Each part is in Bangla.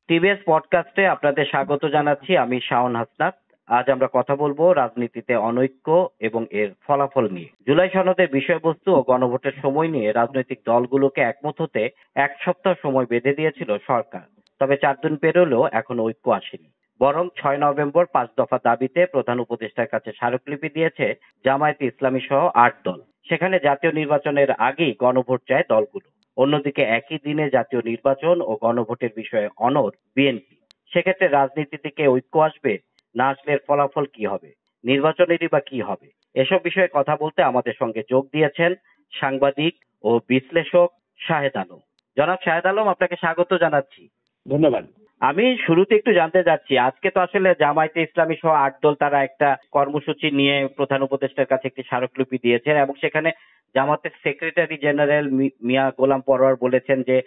টিভিএস পডকাস্টে আপনাদের স্বাগত জানাচ্ছি। আমি শাওন হাসনাত। আজ আমরা কথা বলবো রাজনীতিতে অনৈক্য এবং এর ফলাফল নিয়ে। জুলাই সনদের বিষয়বস্তু ও গণভোটের সময় নিয়ে রাজনৈতিক দলগুলোকে একমত হতে 1 সপ্তাহ সময় বেঁধে দিয়েছিল সরকার। তবে 4 দিন পেরোলেও এখনো ঐক্য আসেনি। বরং 6 নভেম্বর 5 দফা দাবিতে প্রধান উপদেষ্টার কাছে স্মারকলিপি দিয়েছে জামায়াতে ইসলামী সহ 8 দল। সেখানে জাতীয় নির্বাচনের আগেই গণভোট চায় দলগুলো। অন্যদিকে একই দিনে জাতীয় নির্বাচন ও গণভোটের বিষয়ে অনড় বিএনপি। সেক্ষেত্রে রাজনীতি থেকে ঐক্য আসবে, না আসলে এর ফলাফল কি হবে, নির্বাচনেরই বা কি হবে? এসব বিষয়ে কথা বলতে আমাদের সঙ্গে যোগ দিয়েছেন সাংবাদিক ও বিশ্লেষক শাহেদ আলম। জনাব শাহেদ আলম, আপনাকে স্বাগত জানাচ্ছি। ধন্যবাদ। আমি শুরুতে একটু জানতে চাচ্ছি, আজকে তো আসলে জামায়াতে ইসলামী সহ 8 দল তারা একটা কর্মসূচি নিয়ে প্রধান উপদেষ্টার কাছে একটি স্মারকলিপি দিয়েছেন এবং সেখানে জামাতের সেক্রেটারি জেনারেল মিয়া গোলাম পরোয়ার বলেছেন যে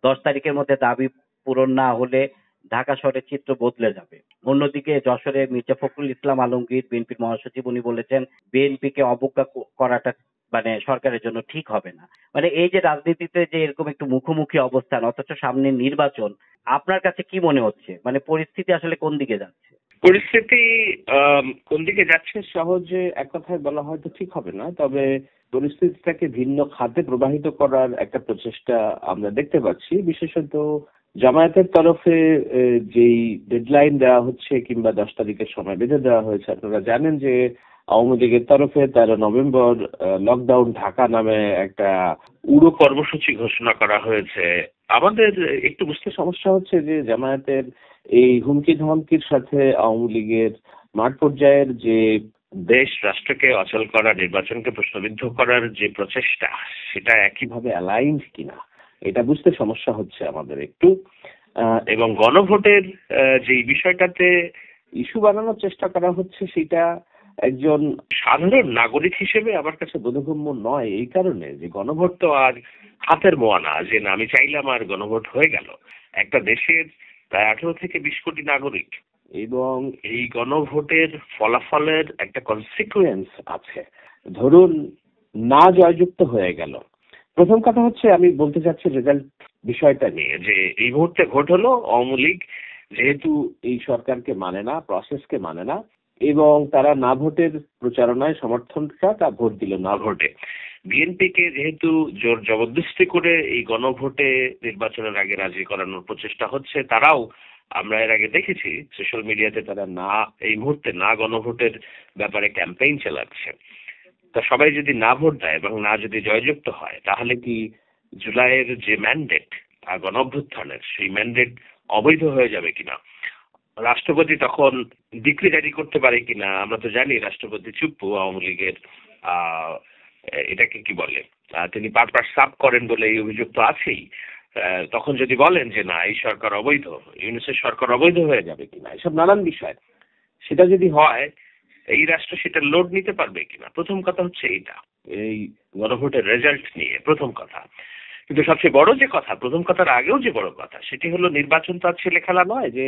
10 তারিখের মধ্যে দাবি পূরণ না হলে ঢাকা শহরের চিত্র বদলে যাবে। অন্যদিকে যশোরে মির্জা ফখরুল ইসলাম আলমগীর বিএনপির মহাসচিব উনি বলেছেন বিএনপিকে অবজ্ঞা করাটা মানে সরকারের জন্য ঠিক হবে না। মানে এই যে রাজনীতিতে যে এরকম একটু মুখোমুখি অবস্থান অথচ সামনে নির্বাচন, আপনার কাছে কি মনে হচ্ছে? মানে পরিস্থিতি আসলে কোন দিকে যাচ্ছে? পরিস্থিতি কোন দিকে যাচ্ছে সহজে এক কথায় বলা হয়তো ঠিক হবে না, তবে পরিস্থিতিটাকে ভিন্ন খাতে প্রবাহিত করার একটা প্রচেষ্টা আমরা দেখতে পাচ্ছি। বিশেষত জামায়াতের তরফে যেই ডেডলাইন দেওয়া হচ্ছে কিংবা 10 তারিখের সময় বেঁধে দেওয়া হয়েছে, আপনারা জানেন যে আওয়ামী লীগের তরফে 13 নভেম্বর লকডাউন ঢাকা নামে একটা উড়ো কর্মসূচি ঘোষণা করা হয়েছে। আমাদের একটু বুঝতে সমস্যা হচ্ছে যে জামায়াতের এই হুমকি ধমকির সাথে আওয়ামী লীগের মাঠ পর্যায়ের যে দেশ রাষ্ট্রকে অচল করা, নির্বাচনকে প্রশ্নবিদ্ধ করার যে প্রচেষ্টা, সেটা একইভাবে অ্যালাইন্ড কিনা এটা বুঝতে সমস্যা হচ্ছে আমাদের একটু। এবং গণভোটের যে বিষয়টাতে ইস্যু বানানোর চেষ্টা করা হচ্ছে, সেটা একজন সাধারণ নাগরিক হিসেবে আমার কাছে বোধগম্য নয়, এই কারণে যে গণভোট তো আর হাতের মোয়া না যে না আমি চাইলাম আর গণভোট হয়ে গেল। একটা দেশের প্রায় 18 থেকে 20 কোটি নাগরিক, এবং এই গণভোটের ফলাফলের একটা কনসিকুয়েন্স আছে। ধরুন না জয়যুক্ত হয়ে গেল, প্রথম কথা হচ্ছে আমি বলতে চাচ্ছি রেজাল্ট বিষয়টা নিয়ে, যে এই মুহূর্তে ভোট হলো, আওয়ামী লীগ যেহেতু এই সরকারকে মানে না, প্রসেসকে মানে না, এবং তারা না ভোটের প্রচারণায় সমর্থনটা তা ভোট দিল না ভোটে। বিএনপিকে যেহেতু জোর জবরদস্তি করে এই গণভোটে নির্বাচনের আগে রাজি করানোর প্রচেষ্টা হচ্ছে, তারাও আমরা এর আগে দেখেছি সোশ্যাল মিডিয়াতে তারা না এই মুহূর্তে না গণভোটের ব্যাপারে ক্যাম্পেইন চালাচ্ছে। তা সবাই যদি না ভোট দেয় এবং না যদি জয়যুক্ত হয়, তাহলে কি জুলাইয়ের যে ম্যান্ডেট গণঅভ্যুত্থানের, সেই ম্যান্ডেট অবৈধ হয়ে যাবে কিনা? রাষ্ট্রপতি তখন ডিক্রি জারি করতে পারে কিনা? আমরা তো জানি রাষ্ট্রপতি চুপ্পু আওয়ামী লীগের এটাকে কি বলে, তিনি পারপাস সাব করেন বলে এই অভিযোগ তো আছেই। তখন যদি বলেন যে না এই সরকার অবৈধ, ইউনূসের সরকার অবৈধ হয়ে যাবে কিনা, এসব নানান বিষয়। সেটা যদি হয়, এই রাষ্ট্র সেটা লোড নিতে পারবে কিনা? প্রথম কথা হচ্ছে এইটা, এই গণভোটের রেজাল্ট নিয়ে প্রথম কথা। কিন্তু সবচেয়ে বড় যে কথা, প্রথম কথার আগেও যে বড় কথা, সেটি হলো নির্বাচন তো আর ছেলে খেলা নয় যে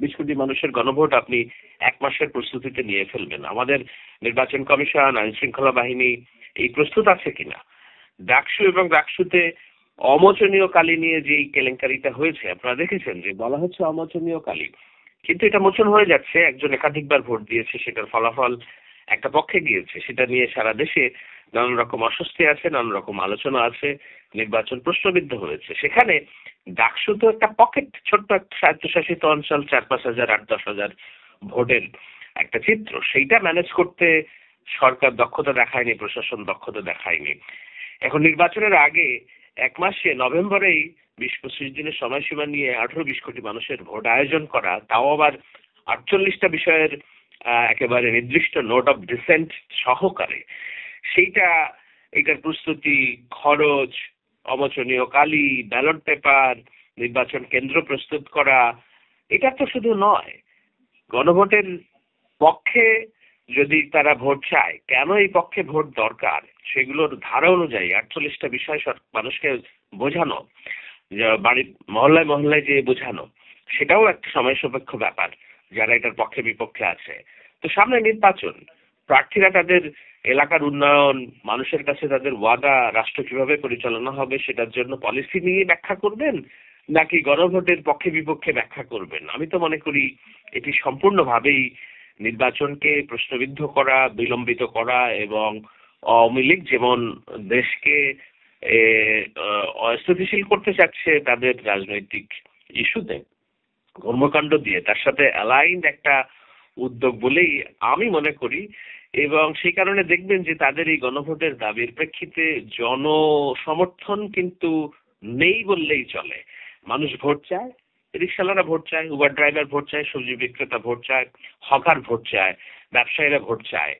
20 কোটি মানুষের গণভোট আপনি 1 মাসের প্রস্তুতিতে নিয়ে ফেলবেন। আমাদের নির্বাচন কমিশন, আইন শৃঙ্খলা বাহিনী এই প্রস্তুত আছে কিনা? ডাকসু এবং ডাকসুতে অমোচনীয় কালি নিয়ে যে কেলেঙ্কারিটা হয়েছে, আপনারা দেখেছেন যে বলা হচ্ছে অমোচনীয় কালি, কিন্তু এটা মোচন হয়ে যাচ্ছে। একজন একাধিকবার ভোট দিয়েছে, সেটার ফলাফল একটা পক্ষে গিয়েছে, সেটা নিয়ে সারা দেশে নানান রকম অস্বস্তি আছে, নানান রকম আলোচনা আছে, নির্বাচন প্রশ্নবিদ্ধ হয়েছে। সেখানে ডাকসু তো একটা পকেট, ছোট্ট একটা স্বায়ত্তশাসিত অঞ্চল, 4-5 হাজার 8-10 হাজার ভোটের একটা চিত্র, সেইটা ম্যানেজ করতে সরকার দক্ষতা দেখায়নি, প্রশাসন দক্ষতা দেখায়নি। এখন নির্বাচনের আগে 1 মাসে নভেম্বরেই 20-25 দিনের সময়সীমা নিয়ে 18-20 কোটি মানুষের ভোট আয়োজন করা, তাও আবার 48টা বিষয়ের একেবারে নির্দিষ্ট নোট অফ ডিসেন্ট সহকারে, সেইটা এটার প্রস্তুতি, খরচ, অমোচনীয় কালি, ব্যালট পেপার, নির্বাচন কেন্দ্র প্রস্তুত করা, এটা তো শুধু নয়। গণভোটের পক্ষে যদি তারা ভোট চায়, কেন এই পক্ষে ভোট দরকার, সেগুলোর ধারা অনুযায়ী 48টা বিষয় মানুষকে বোঝানো, বাড়ির মহল্লায় মহল্লায় যে বোঝানো, সেটাও একটা সময় সাপেক্ষ ব্যাপার যারা এটার পক্ষে বিপক্ষে আছে। তো সামনে নির্বাচন, প্রার্থীরা তাদের এলাকার উন্নয়ন, মানুষের কাছে তাদের ওয়াদা, রাষ্ট্র কিভাবে পরিচালনা হবে সেটার জন্য পলিসি নিয়ে ব্যাখ্যা করবেন, নাকি গণভোটের পক্ষে বিপক্ষে ব্যাখ্যা করবেন? আমি তো মনে করি এটি সম্পূর্ণভাবেই নির্বাচনকে প্রশ্নবিদ্ধ করা, বিলম্বিত করা এবং আওয়ামী লীগ যেমন দেশকে অস্থিতিশীল করতে চাচ্ছে তাদের রাজনৈতিক ইস্যুতে কর্মকাণ্ড দিয়ে, তার সাথে অ্যালাইন্ড একটা উদ্যোগ বলেই আমি মনে করি। এবং সেই কারণে দেখবেন যে তাদের এই গণভোটের দাবির প্রেক্ষিতে জনসমর্থন কিন্তু নেই বললেই চলে। মানুষ ভোট চায়, রিক্সাওয়ালারা ভোট চায়, উবার ড্রাইভার ভোট চায়, সবজি বিক্রেতা ভোট চায়, হকার ভোট চায়, ব্যবসায়ীরা ভোট চায়।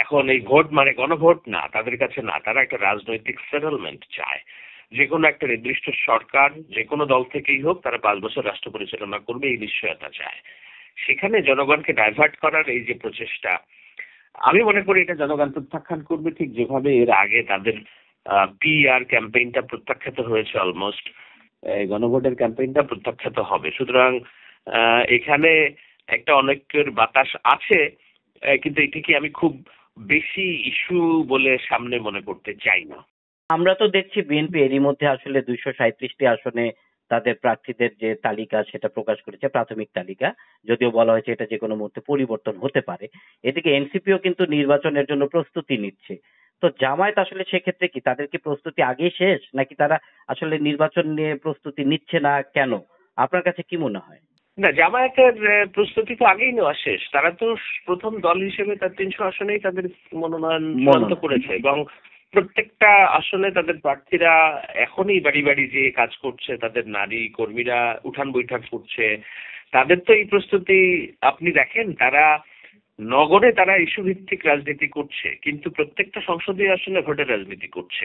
এখন এই ভোট মানে গণভোট না, তাদের কাছে না, তারা একটা রাজনৈতিক সেটেলমেন্ট চায়। যে কোনো একটা নির্দিষ্ট সরকার যে কোনো দল থেকেই হোক তারা 5 বছর রাষ্ট্র পরিচালনা করবে এই নিশ্চয়তা চায়। সেখানে জনগণকে ডাইভার্ট করার এই যে প্রচেষ্টা, আমি মনে করি এটা জনগণ প্রত্যাখ্যান করবে, ঠিক যেভাবে এর আগে তাদের পিআর ক্যাম্পেইনটা প্রত্যাখ্যাত হয়েছে অলমোস্ট, গণভোটের ক্যাম্পেইনটা প্রত্যাখ্যাত হবে। সুতরাং এখানে একটা অনৈক্যের বাতাস আছে, কিন্তু এটিকে আমি খুব বেশি ইস্যু বলে সামনে মনে করতে চাই না। আমরা তো দেখছি বিএনপি এরই মধ্যে আসলে 237টি আসনে তাদের প্রার্থীদের যে তালিকা সেটা প্রকাশ করেছে, প্রাথমিক তালিকা, যদিও বলা হয়েছে এটা যে কোনো মুহূর্তে পরিবর্তন হতে পারে। এদিকে এনসিপিও কিন্তু নির্বাচনের জন্য প্রস্তুতি নিচ্ছে। তো জামায়াত আসলে সেক্ষেত্রে কি তাদের কি প্রস্তুতি আগেই শেষ, নাকি তারা আসলে নির্বাচন নিয়ে প্রস্তুতি নিচ্ছে না কেন? আপনার কাছে কি মনে হয়? না, জামায়াতের প্রস্তুতি তো আগেই নেওয়া শেষ। তারা তো প্রথম দল হিসেবে তার 300 আসনেই তাদের মনোনয়ন চূড়ান্ত করেছে এবং প্রত্যেকটা আসনে তাদের প্রার্থীরা এখনই বাড়ি বাড়ি যে কাজ করছে, তাদের নারী কর্মীরা উঠান বৈঠক করছে। তাদের তো এই প্রস্তুতি আপনি দেখেন, তারা নগরে তারা ইস্যু ভিত্তিক রাজনীতি করছে, কিন্তু প্রত্যেকটা সংসদীয় আসনে ভোটের রাজনীতি করছে।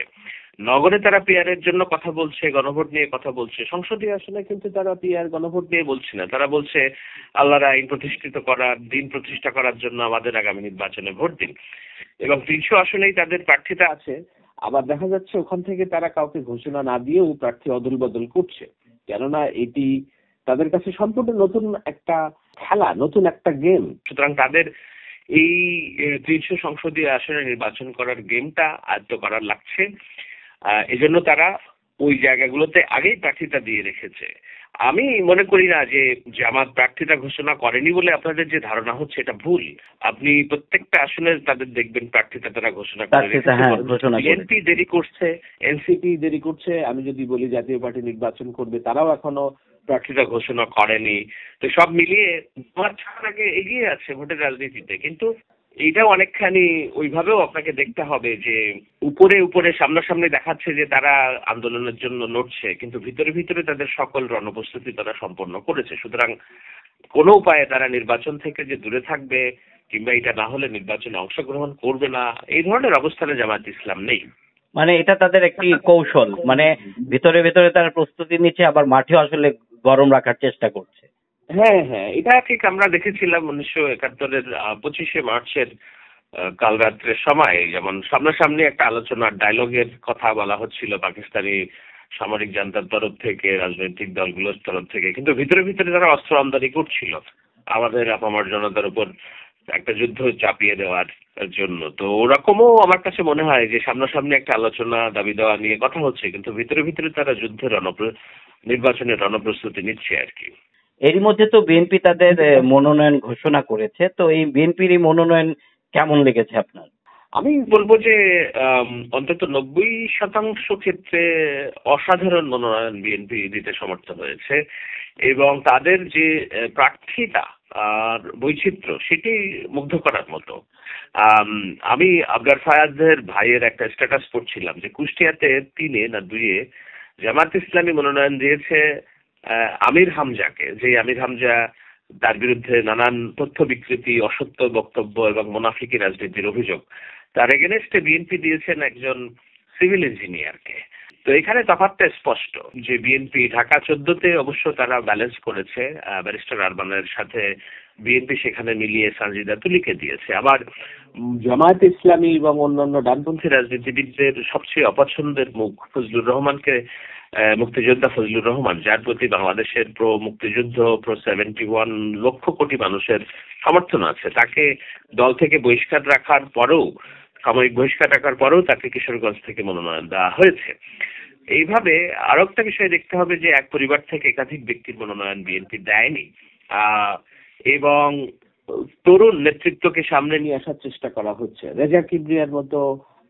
নগরে তারা পিআরের জন্য কথা বলছে, গণভোট নিয়ে কথা বলছে। সংসদীয় আসনে কিন্তু তারা পিআর গণভোট নিয়ে বলছে না, তারা বলছে আল্লাহর আইন প্রতিষ্ঠিত করার, দিন প্রতিষ্ঠা করার জন্য আমাদের আগামী নির্বাচনে ভোট দিন। এবং 300 আসনেই তাদের প্রার্থীতা আছে। আবার দেখা যাচ্ছে ওখান থেকে তারা কাউকে ঘোষণা না দিয়েও প্রার্থী অদল বদল করছে, কেননা এটি তাদের কাছে সম্পূর্ণ নতুন একটা খেলা, নতুন একটা গেম। সুতরাং তাদের এই 300 সংসদীয় আসনে নির্বাচন করার গেমটা আয়ত্ত করার লাগছে। এজন্য তারা ওই জায়গাগুলোতে আগেই প্রার্থীতা দিয়ে রেখেছে। আমি মনে করি না যে জামাত প্রার্থীতা ঘোষণা করেনি বলে আপনাদের যে ধারণা হচ্ছে এটা ভুল। আপনি প্রত্যেকটা আসনে তাদের দেখবেন প্রার্থীতা তারা ঘোষণা করে রেখেছে। বিএনপি দেরি করছে, এনসিপি দেরি করছে। আমি যদি বলি জাতীয় পার্টি নির্বাচন করবে, তারাও এখনো প্রার্থীতা ঘোষণা করেনি। তো সব মিলিয়ে জামাত ছাড়ার আগে এগিয়ে আছে ভোটের রাজনীতিতে। কিন্তু এইটাও অনেকখানি ওইভাবেও আপনাকে দেখতে হবে যে উপরে উপরে সামনাসামনি দেখাচ্ছে যে তারা আন্দোলনের জন্য লড়ছে, কিন্তু ভিতরে ভিতরে তাদের সকল রণপ্রস্তুতি তারা সম্পন্ন করেছে। সুতরাং কোনো উপায়ে তারা নির্বাচন থেকে যে দূরে থাকবে কিংবা এটা না হলে নির্বাচনে অংশগ্রহণ করবে না, এই ধরনের অবস্থানে জামায়াত ইসলাম নেই। মানে এটা তাদের একটি কৌশল, মানে ভিতরে ভিতরে তারা প্রস্তুতি নিচ্ছে, আবার মাঠেও আসলে গরম রাখার চেষ্টা করছে। হ্যাঁ হ্যাঁ, এটা ঠিক আমরা দেখেছিলাম 1971-এর 25শে মার্চের কাল রাত্রের সময়, যেমন সামনাসামনি একটা আলোচনার ডায়লগের কথা বলা হচ্ছিল পাকিস্তানি সামরিক জান্তার তরফ থেকে, রাজনৈতিক দলগুলোর তরফ থেকে, কিন্তু ভিতরে ভিতরে তারা অস্ত্র আমদানি করছিল আমাদের আপামর জনতার উপর একটা যুদ্ধ চাপিয়ে দেওয়ার জন্য। তো ওরকমও আমার কাছে মনে হয় যে সামনাসামনি একটা আলোচনা, দাবি দেওয়া নিয়ে কথা হচ্ছে, কিন্তু ভিতরে ভিতরে তারা যুদ্ধের নির্বাচনের রণপ্রস্তুতি নিচ্ছে আর কি। এরই মধ্যে তো বিএনপি তাদের মনোনয়ন ঘোষণা করেছে, তো এই বিএনপির এই মনোনয়ন কেমন লেগেছে আপনার? আমি বলবো যে অন্তত 90% ক্ষেত্রে অসাধারণ মনোনয়ন বিএনপি দিতে সমর্থ হয়েছে এবং তাদের যে প্রার্থীতা আর বৈচিত্র্য সেটি মুগ্ধ করার মতো। আমি আবরার ফায়াজের ভাইয়ের একটা স্ট্যাটাস পড়ছিলাম যে কুষ্টিয়াতে 3-এ না 2-এ জামায়াত ইসলামী মনোনয়ন দিয়েছে আমির হামজাকে, যে আমির হামজা তার বিরুদ্ধে নানান তথ্য বিকৃতি, অসত্য বক্তব্য এবং মুনাফিকি রাজনীতির অভিযোগ, তার এগেনস্টে বিএনপি দিয়েছেন একজন সিভিল ইঞ্জিনিয়ারকে। তো এখানে তফাৎটা স্পষ্ট যে বিএনপি ঢাকা 14-তে অবশ্য তারা ব্যালেন্স করেছে, ব্যারিস্টার আরমানের সাথে বিএনপি সেখানে মিলিয়ে সানজিদা তুলিকে দিয়েছে। আবার জামায়াত ইসলামী এবং অন্যান্য ডানপন্থী রাজনীতিবিদদের সবচেয়ে অপছন্দের মুখ ফজলুর রহমানকে, মুক্তিযোদ্ধা ফজলুর রহমান, যার প্রতি বাংলাদেশের প্রো মুক্তিযুদ্ধ, প্রো 71 লক্ষ কোটি মানুষের সমর্থন আছে, তাকে দল থেকে বহিষ্কার রাখার পরেও, সাময়িক বহিষ্কার রাখার পরেও তাকে কিশোরগঞ্জ থেকে মনোনয়ন দেওয়া হয়েছে। এইভাবে আরো একটা বিষয় দেখতে হবে যে এক পরিবার থেকে একাধিক ব্যক্তির মনোনয়ন বিএনপি দেয়নি, এবং তরুণ নেতৃত্বকে সামনে নিয়ে আসার চেষ্টা করা হচ্ছে। রেজা কিবরিয়ার মতো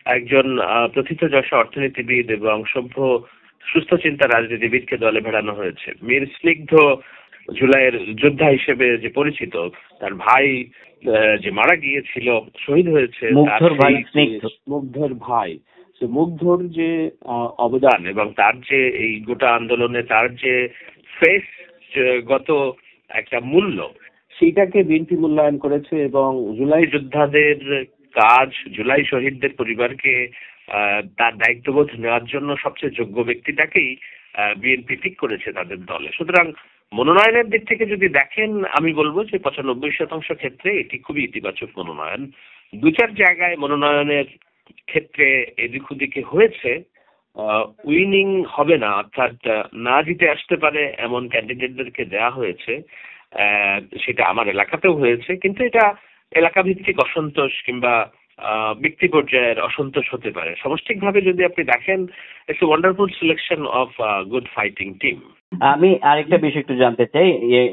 একজন প্রথিতযশা অর্থনীতিবিদ এবং সভ্য সুস্থ চিন্তা রাজনীতিবিদকে দলে ভেড়ানো হয়েছে। মীর স্নিগ্ধ জুলাইয়ের যোদ্ধা হিসেবে যে পরিচিত, তার ভাই যে মারা গিয়েছিল, শহীদ হয়েছে, মুগ্ধর ভাই, মুগ্ধর যে অবদান এবং তার যে এই গোটা আন্দোলনে তার যে ফেস গত একটা মূল্য, সেইটাকে বিএনপি মূল্যায়ন করেছে এবং জুলাই যোদ্ধাদের কাজ, জুলাই শহীদদের পরিবারকে তার দায়িত্ববোধ নেওয়ার জন্য সবচেয়ে যোগ্য ব্যক্তিটাকেই বিএনপি ঠিক করেছে তাদের দলে। সুতরাং মনোনয়নের দিক থেকে যদি দেখেন, আমি বলবো যে 95% ক্ষেত্রে এটি খুবই ইতিবাচক মনোনয়ন। দু চার জায়গায় মনোনয়নের ক্ষেত্রে এদিক ওদিকে হয়েছে, উইনিং হবে না, অর্থাৎ না জিতে আসতে পারে এমন ক্যান্ডিডেটদেরকে দেওয়া হয়েছে। সেটা আমার এলাকাতেও হয়েছে, কিন্তু এটা এলাকা ভিত্তিক অসন্তোষ কিংবা ব্যক্তি পর্যায়ের অসন্তোষ হতে পারে। সমষ্টিকভাবে যদি আপনি দেখেন, it's a wonderful selection of good fighting team. আমি আরেকটা বিষয় একটু জানতে চাই,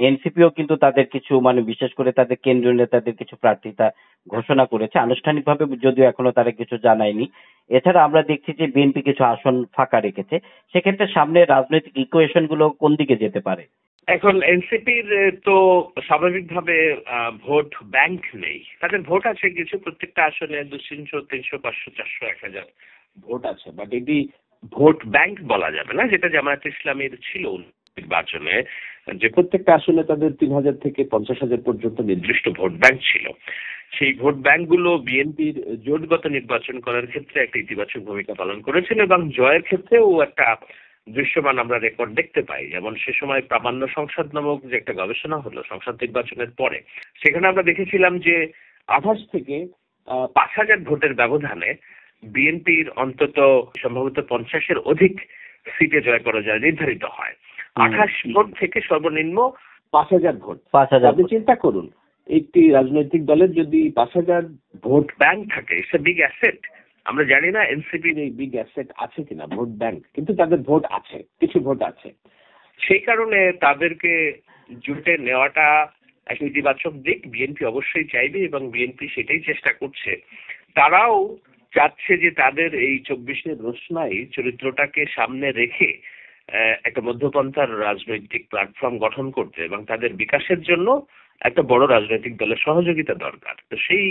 এনসিপিও কিন্তু তাদের কিছু বিশেষ করে তাদের কেন্দ্রীয় নেতাদের কিছু প্রার্থিতা ঘোষণা করেছে, আনুষ্ঠানিকভাবে যদিও এখনো তারা কিছু জানায়নি। এছাড়া আমরা দেখছি যে বিএনপি কিছু আসন ফাঁকা রেখেছে। সেক্ষেত্রে সামনে রাজনৈতিক ইকুয়েশন গুলো কোন দিকে যেতে পারে? এখন এনসিপির তো স্বাভাবিকভাবে ভোট ব্যাংক নেই, তাদের ভোট আছে কিছু, প্রত্যেকটা আসনে 200, 300, 500, 400, 1000 ভোট আছে, বাট এটি ভোট ব্যাংক বলা যাবে না, যেটা জামায়াত ইসলামীর ছিল নির্বাচনে, যে প্রত্যেকটা আসনে তাদের 3000 থেকে 50,000 পর্যন্ত নির্দিষ্ট ভোট ব্যাংক ছিল। সেই ভোট ব্যাংকগুলো বিএনপির জোটগত নির্বাচন করার ক্ষেত্রে একটা ইতিবাচক ভূমিকা পালন করেছিল এবং জয়ের ক্ষেত্রেও একটা দৃশ্যমান আমরা রেকর্ড দেখতে পাই। যেমন সে সময় প্রামাণ্য সংসদ নামক যে একটা গবেষণা হলো সংসদ নির্বাচনের পরে, সেখানে আমরা দেখেছিলাম যে 28 থেকে 5000 ভোটের ব্যবধানে বিএনপির অন্তত সম্ভবত 50-এর অধিক সিটে জয় পরাজয় নির্ধারিত হয়। 28 ভোট থেকে সর্বনিম্ন 5000 ভোট। আপনি চিন্তা করুন, একটি রাজনৈতিক দলের যদি 5000 ভোট ব্যাংক থাকে, ইটস এ বিগ অ্যাসেট। আমরা জানি না এনসিপির এই বিগ অ্যাসেট আছে কিনা ভোট ব্যাংক, কিন্তু তাদের ভোট আছে, কিছু ভোট আছে। সেই কারণে তাদেরকে জোটে নেওয়াটা একটা ইতিবাচক দিক। বিএনপি অবশ্যই চাইবে এবং বিএনপি সেটাই চেষ্টা করছে। তারাও চাচ্ছে যে তাদের এই 24-এর রোশনাই চরিত্রটাকে সামনে রেখে একটা মধ্যপন্থার রাজনৈতিক প্ল্যাটফর্ম গঠন করতে এবং তাদের বিকাশের জন্য একটা বড় রাজনৈতিক দলের সহযোগিতা দরকার। তো সেই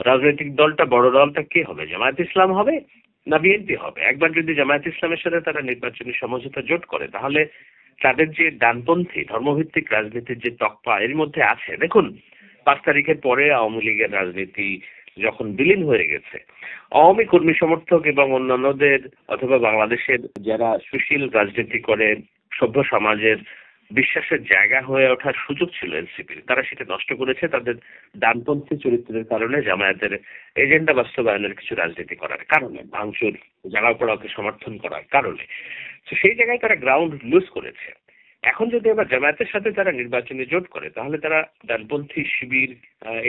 রাজনৈতিক দলটা, বড় দলটা কে হবে? জামায়াত ইসলাম হবে না বিএনপি হবে? একবার যদি জামায়াত ইসলামের সাথে তারা নির্বাচনী সমঝোতা জোট করে, তাহলে তাদের যে ডানপন্থী ধর্মভিত্তিক রাজনীতির যে তকপা এর মধ্যে আছে, দেখুন 5 তারিখের পরে আওয়ামী লীগের রাজনীতি যখন বিলীন হয়ে গেছে, আওয়ামী কর্মী সমর্থক এবং অন্যান্যদের অথবা বাংলাদেশের যারা সুশীল রাজনীতি করে সভ্য সমাজের বিশ্বাসের জায়গা হয়ে ওঠার সুযোগ ছিল এনসিপির, তারা সেটা নষ্ট করেছে তাদের ডানপন্থী চরিত্রের কারণে, জামায়াতের এজেন্ডা বাস্তবায়নের কিছু রাজনীতি করার কারণে, ভাঙচুর জ্বালাও পোড়াওকে সমর্থন করার কারণে। তো সেই জায়গায় তারা গ্রাউন্ড লুজ করেছে। এখন যদি আবার জামায়াতের সাথে তারা নির্বাচনে জোট করে, তাহলে তারা ডানপন্থী শিবির,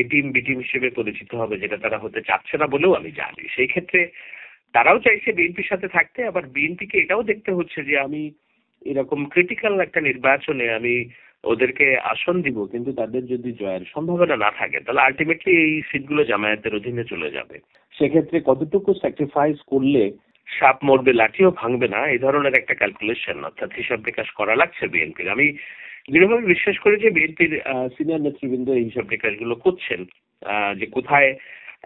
এটিম বিটিম হিসেবে পরিচিত হবে, যেটা তারা হতে চাচ্ছে না বলেও আমি জানি। সেই ক্ষেত্রে তারাও চাইছে বিএনপির সাথে থাকতে, আবার বিএনপিকে এটাও দেখতে হচ্ছে যে আমি এরকম ক্রিটিক্যাল একটা নির্বাচনে আমি ওদেরকে আসন দিব, কিন্তু তাদের যদি জয়ের সম্ভাবনা না থাকে, তাহলে আলটিমেটলি এই সিটগুলো জামায়াতের অধীনে চলে যাবে। সেক্ষেত্রে কতটুকু স্যাক্রিফাইস করলে সাপ মরবে লাঠিও ভাঙবে না, এই ধরনের একটা ক্যালকুলেশন অর্থাৎ হিসাব নিকাশ করা লাগছে বিএনপির। আমি দৃঢ়ভাবে বিশ্বাস করি যে বিএনপির সিনিয়র নেতৃবৃন্দ এই হিসাব নিকাশগুলো করছেন, যে কোথায়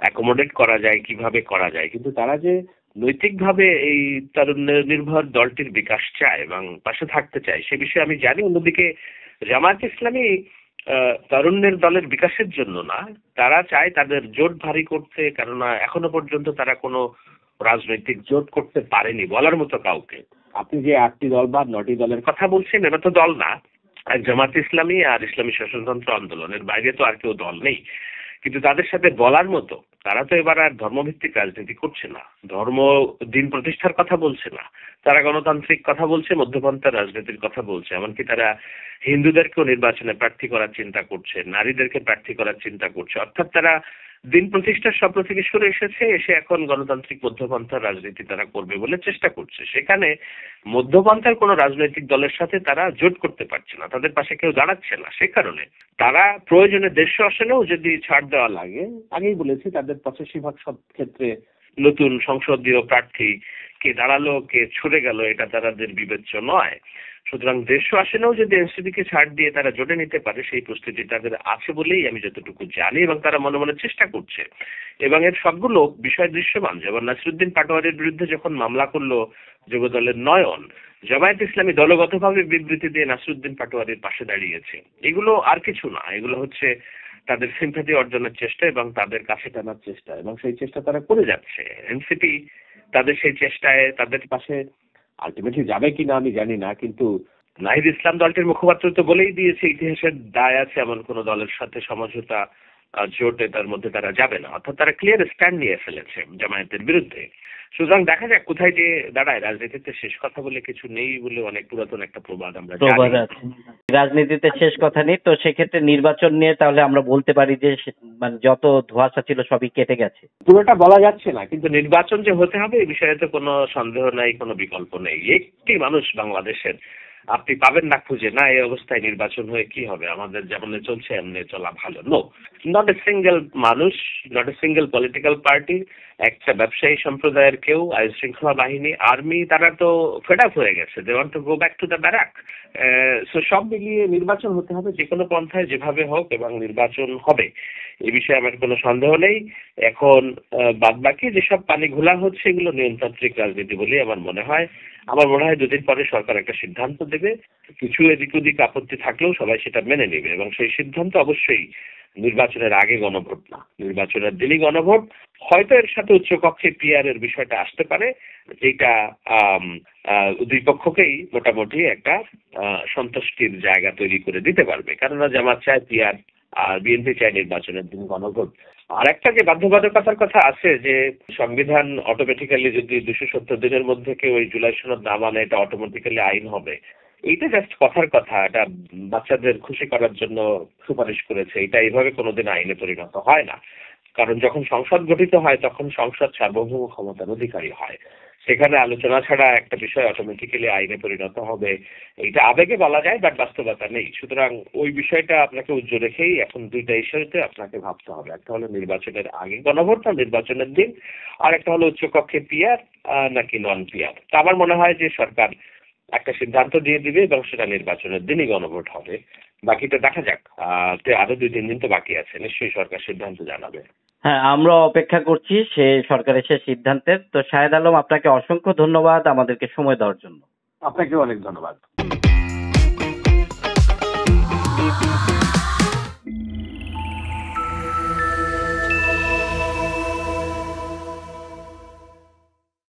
অ্যাকোমোডেট করা যায়, কিভাবে করা যায়। কিন্তু তারা যে নৈতিকভাবে এই তরুণ নির্ভর দলটির বিকাশ চায় এবং পাশে থাকতে চায়, সে বিষয়ে আমি জানি। অন্যদিকে জামায়াত ইসলামী তরুণের দলের বিকাশের জন্য না, তারা চায় তাদের জোট ভারী করতে, কেননা এখনো পর্যন্ত তারা কোনো রাজনৈতিক জোট করতে পারেনি বলার মতো কাউকে। আপনি যে 8টি দল বা 9টি দলের কথা বলছেন, এটা তো দল না। জামায়াত ইসলামী আর ইসলামী শাসনতন্ত্র আন্দোলনের বাইরে তো আর কেউ দল নেই, কিন্তু তাদের সাথে বলার মতো, তারা তো এবার আর ধর্মভিত্তিক রাজনীতি করছে না, ধর্ম দিন প্রতিষ্ঠার কথা বলছে না, তারা গণতান্ত্রিক কথা বলছে, মধ্যপন্থার রাজনীতির কথা বলছে। এমনকি তারা হিন্দুদেরকেও নির্বাচনে প্রার্থী করার চিন্তা করছে, নারীদেরকে প্রার্থী করার চিন্তা করছে। অর্থাৎ তারা দিন প্রতিষ্ঠার স্বপ্ন থেকে সরে এসেছে, এসে এখন গণতান্ত্রিক মধ্যপন্থার রাজনীতি তারা করবে বলে চেষ্টা করছে। সেখানে মধ্যপন্থার কোনো রাজনৈতিক দলের সাথে তারা জোট করতে পারছে না, তাদের পাশে কেউ দাঁড়াচ্ছে না। সে কারণে তারা প্রয়োজনে দেশ শাসনেও যদি ছাড় দেওয়া লাগে, আগেই বলেছি তাদের 85% সব ক্ষেত্রে নতুন সংসদীয় প্রার্থী কে দাঁড়ালো কে ছুড়ে গেল এটা তাদের বিবেচ্য নয়। সুতরাং দেশ শাসনেও যদি এনসিপিকে ছাড় দিয়ে তারা জোটে নিতে পারে সেই প্রস্তুতি তাদের আছে বলেই আমি যতটুকু জানি, এবং তারা মনে মনে চেষ্টা করছে। এবং এর সবগুলো বিষয় দৃশ্যমান। যেমন নাসিরুদ্দিন পাটোয়ারির বিরুদ্ধে যখন মামলা করলো যুবদলের নয়ন, জামায়াত ইসলামী দলগতভাবে বিবৃতি দিয়ে নাসিরুদ্দিন পাটোয়ারির পাশে দাঁড়িয়েছে। এগুলো আর কিছু না, এগুলো হচ্ছে তাদের সিম্প্যাথি অর্জনের চেষ্টা এবং তাদের কাছে টানার চেষ্টা, এবং সেই চেষ্টা তারা করে যাচ্ছে। এনসিপি তাদের সেই চেষ্টায় তাদের পাশে আলটিমেটলি যাবে কিনা আমি জানি না, কিন্তু নাহিদ ইসলাম দলটির মুখপাত্র তো বলেই দিয়েছে ইতিহাসের দায় আছে এমন কোন দলের সাথে সমঝোতা জোটে তার মধ্যে তারা যাবে না, অর্থাৎ তারা ক্লিয়ার স্ট্যান্ড নিয়ে ফেলেছে জামায়াতের বিরুদ্ধে। সুতরাং দেখা যাক কোথায় যে দাঁড়ায়। রাজনীতিতে শেষ কথা বলে কিছু নেই বলে অনেক পুরাতন একটা প্রবাদ আমরা প্রবাদ জানি। আছে। রাজনীতিতে শেষ কথা নেই, তো সেক্ষেত্রে নির্বাচন নিয়ে তাহলে আমরা বলতে পারি যে মানে যত ধোঁয়াশা ছিল সবই কেটে গেছে। পুরোটা বলা যাচ্ছে না, কিন্তু নির্বাচন যে হতে হবে এই বিষয়ে তো কোনো সন্দেহ নাই, কোনো বিকল্প নেই। একটি মানুষ বাংলাদেশের আপনি পাবেন না খুঁজে না এই অবস্থায় নির্বাচন হয়ে কি হবে, আমাদের যেমন চলছে এমনি চলা ভালো। নো, নট এ সিঙ্গেল মানুষ, not a single political party, একটা ব্যবসায়ী সম্প্রদায়ের কেউ, আইন শৃঙ্খলা বাহিনী, আর্মি, তারা তো ফেড আপ হয়ে গেছে। They want to go back to the barrack. So সব মিলিয়ে নির্বাচন হতে হবে যে কোনো পন্থায় যেভাবে হোক, এবং নির্বাচন হবে এই বিষয়ে আমার কোনো সন্দেহ নেই। এখন বাদবাকি যেসব পানি ঘোলা হচ্ছে এগুলো নিয়মতান্ত্রিক রাজনীতি বলেই আমার মনে হয়। আমার মনে হয় দুদিন পরে সরকার একটা সিদ্ধান্ত দেবে, কিছু এদিক ওদিক আপত্তি থাকলেও সবাই সেটা মেনে নেবে, এবং সেই সিদ্ধান্ত অবশ্যই নির্বাচনের আগে গণভোট না, নির্বাচনের দিনই গণভোট। হয়তো এর সাথে উচ্চকক্ষে পিআর এর বিষয়টা আসতে পারে, যেটা দুই পক্ষকেই মোটামুটি একটা সন্তুষ্টির জায়গা তৈরি করে দিতে পারবে। কেননা জামাত চায় পিআর আর বিএনপি চায় নির্বাচনের দিন গণভোট। আর একটা যে বাধ্যবাধকতার কথা আছে যে সংবিধান অটোমেটিক্যালি যদি 270 দিনের মধ্যে কেউ ওই জুলাই সনদ না মানে এটা অটোমেটিক্যালি আইন হবে, এইটা জাস্ট কথার কথা। এটা বাচ্চাদের খুশি করার জন্য সুপারিশ করেছে, এটা এইভাবে কোনোদিন আইনে পরিণত হয় না। কারণ যখন সংসদ গঠিত হয় তখন সংসদ সার্বভৌম ক্ষমতার অধিকারী হয়, সেখানে আলোচনা ছাড়া একটা বিষয় অটোমেটিক্যালি আইনে পরিণত হবে, এইটা আবেগে বলা যায় বাট বাস্তবতা নেই। সুতরাং ওই বিষয়টা আপনাকে উজ্জ্বল রেখেই এখন দুইটা ইস্যুতে আপনাকে ভাবতে হবে। একটা হলো নির্বাচনের আগে গণভোট না নির্বাচনের দিন, আর একটা হলো উচ্চকক্ষে পিআর নাকি নন পিআর। তো আমার মনে হয় যে সরকার একটা সিদ্ধান্ত দিয়ে দিবে এবং সেটা নির্বাচনের দিনই গণভোট হবে। বাকিটা দেখা যাক, আরো 2-3 দিন তো বাকি আছে, নিশ্চয়ই সরকার সিদ্ধান্ত জানাবে। হ্যাঁ, আমরা অপেক্ষা করছি সে সরকারের সে সিদ্ধান্তের। তো শাহেদ আলম, আপনাকে অসংখ্য ধন্যবাদ আমাদেরকে সময় দেওয়ার জন্য। আপনাকে অনেক ধন্যবাদ।